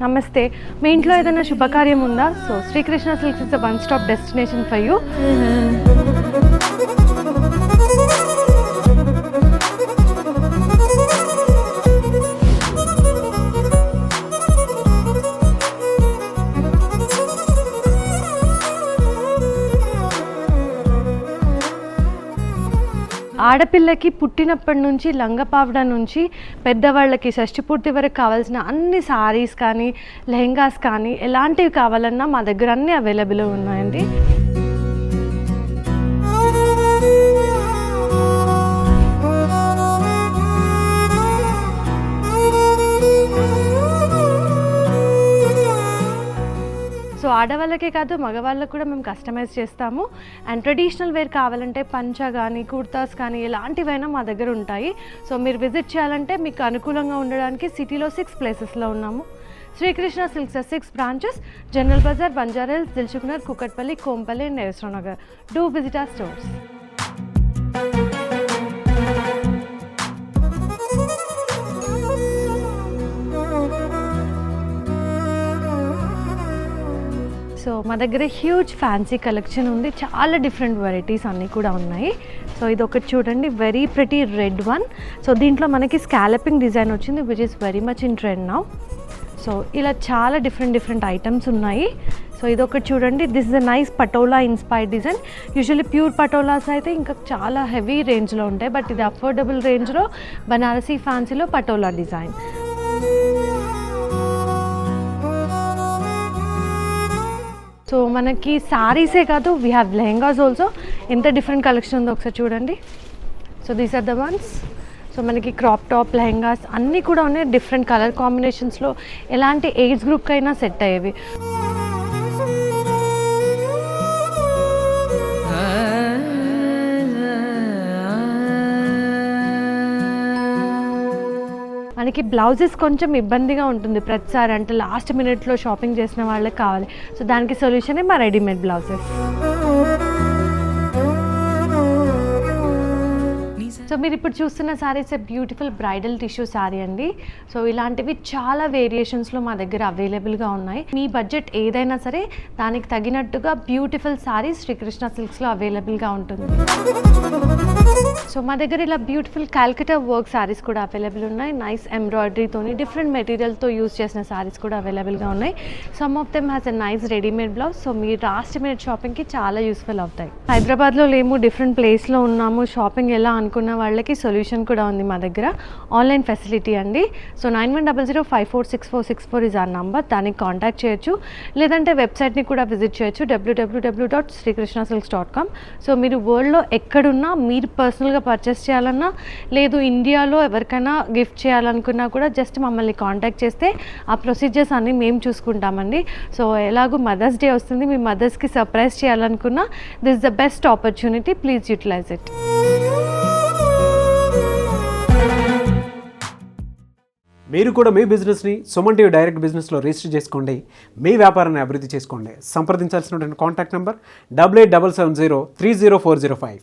నమస్తే. మీ ఇంట్లో ఏదైనా శుభకార్యం ఉందా? So Srikrishna silks is the one stop destination for you. ఆడపిల్లకి పుట్టినప్పటి నుంచి లంగపావడ నుంచి పెద్దవాళ్ళకి షష్టిపూర్తి వరకు కావాల్సిన అన్ని సారీస్ కానీ లెహెంగాస్ కానీ ఎలాంటివి కావాలన్నా మా దగ్గర అన్నీ అవైలబుల్ ఉన్నాయండి. సో ఆడవాళ్ళకే కాదు మగవాళ్ళకు కూడా మేము కస్టమైజ్ చేస్తాము. అండ్ ట్రెడిషనల్ వేర్ కావాలంటే పంచా కానీ కుర్తాస్ కానీ ఎలాంటివైనా మా దగ్గర ఉంటాయి. సో మీరు విజిట్ చేయాలంటే మీకు అనుకూలంగా ఉండడానికి సిటీలో 6 ప్లేసెస్లో ఉన్నాము. Srikrishna silks 6 branches: general Bazaar, Banjara hills, Dilsukhnagar, Kukatpally, Kompally and Nehru. Do visit our stores. So మా దగ్గర హ్యూజ్ ఫ్యాన్సీ కలెక్షన్ ఉంది. చాలా డిఫరెంట్ వెరైటీస్ అన్నీ కూడా ఉన్నాయి. సో ఇది ఒకటి చూడండి, very pretty red one. So దీంట్లో మనకి స్కాలపింగ్ డిజైన్ వచ్చింది which is very much in trend now. So ఇలా చాలా డిఫరెంట్ ఐటమ్స్ ఉన్నాయి. సో ఇది ఒకటి చూడండి, this is a nice patola inspired design. Usually pure patolas అయితే ఇంకా చాలా హెవీ రేంజ్లో ఉంటాయి, బట్ ఇది అఫోర్డబుల్ రేంజ్లో బనారసీ ఫ్యాన్సీలో పటోలా డిజైన్. సో మనకి సారీసే కాదు, వీ హ్యావ్ లెహెంగాస్ ఆల్సో. ఎంత డిఫరెంట్ కలెక్షన్ ఉందో ఒకసారి చూడండి. So these are the ones. So మనకి క్రాప్ టాప్ లెహెంగాస్ అన్నీ కూడా ఉన్నాయి డిఫరెంట్ కలర్ కాంబినేషన్స్లో. ఎలాంటి ఏజ్ గ్రూప్కి అయినా సెట్ అయ్యేవి. మనకి బ్లౌజెస్ కొంచెం ఇబ్బందిగా ఉంటుంది ప్రతిసారి, అంటే లాస్ట్ మినిట్లో షాపింగ్ చేసిన వాళ్ళకి కావాలి. సో దానికి సొల్యూషనే మా రెడీమేడ్ బ్లౌజెస్. సో మీరు ఇప్పుడు చూస్తున్న saris beautiful bridal tissue sorry అండి. సో ఇలాంటివి చాలా వేరియేషన్స్లో మా దగ్గర అవైలబుల్గా ఉన్నాయి. మీ బడ్జెట్ ఏదైనా సరే దానికి తగినట్టుగా బ్యూటిఫుల్ సారీస్ శ్రీకృష్ణ సిల్క్స్లో అవైలబుల్గా ఉంటుంది. సో మా దగ్గర ఇలా బ్యూటిఫుల్ కాల్కటా వర్క్ సారీస్ కూడా అవైలబుల్ ఉన్నాయి. నైస్ ఎంబ్రాయిడరీతోని డిఫరెంట్ మెటీరియల్తో యూజ్ చేసిన సారీస్ కూడా అవైలబుల్గా ఉన్నాయి. Some of them has a nice readymade blouse. So me last minute షాపింగ్కి చాలా యూస్ఫుల్ అవుతాయి. హైదరాబాద్లో లేము, డిఫరెంట్ ప్లేస్లో ఉన్నాము, షాపింగ్ ఎలా అనుకున్న వాళ్ళకి సొల్యూషన్ కూడా ఉంది మా దగ్గర. ఆన్లైన్ ఫెసిలిటీ అండి. So 9100546464 is our number. దానికి కాంటాక్ట్ చేయొచ్చు, లేదంటే వెబ్సైట్ని కూడా విజిట్ చేయొచ్చు, www.srikrishnasilks.com. సో మీరు వరల్డ్లో ఎక్కడున్నా మీరు పర్సనల్గా పర్చేస్ చేయాలన్నా, లేదు ఇండియాలో ఎవరికైనా గిఫ్ట్ చేయాలనుకున్నా కూడా జస్ట్ మమ్మల్ని కాంటాక్ట్ చేస్తే ఆ ప్రొసీజర్స్ అన్నీ మేము చూసుకుంటామండి. సో ఎలాగో మదర్స్ డే వస్తుంది, మీ మదర్స్కి సర్ప్రైజ్ చేయాలనుకున్నా this is the best opportunity. Please utilise it. మీరు కూడా మీ బిజినెస్ని సుమన్ టీవీ డైరెక్ట్ బిజినెస్లో రిజిస్టర్ చేసుకోండి. మీ వ్యాపారాన్ని అభివృద్ధి చేసుకోండి. సంప్రదించాల్సినటువంటి కాంటాక్ట్ నెంబర్ 8877030405.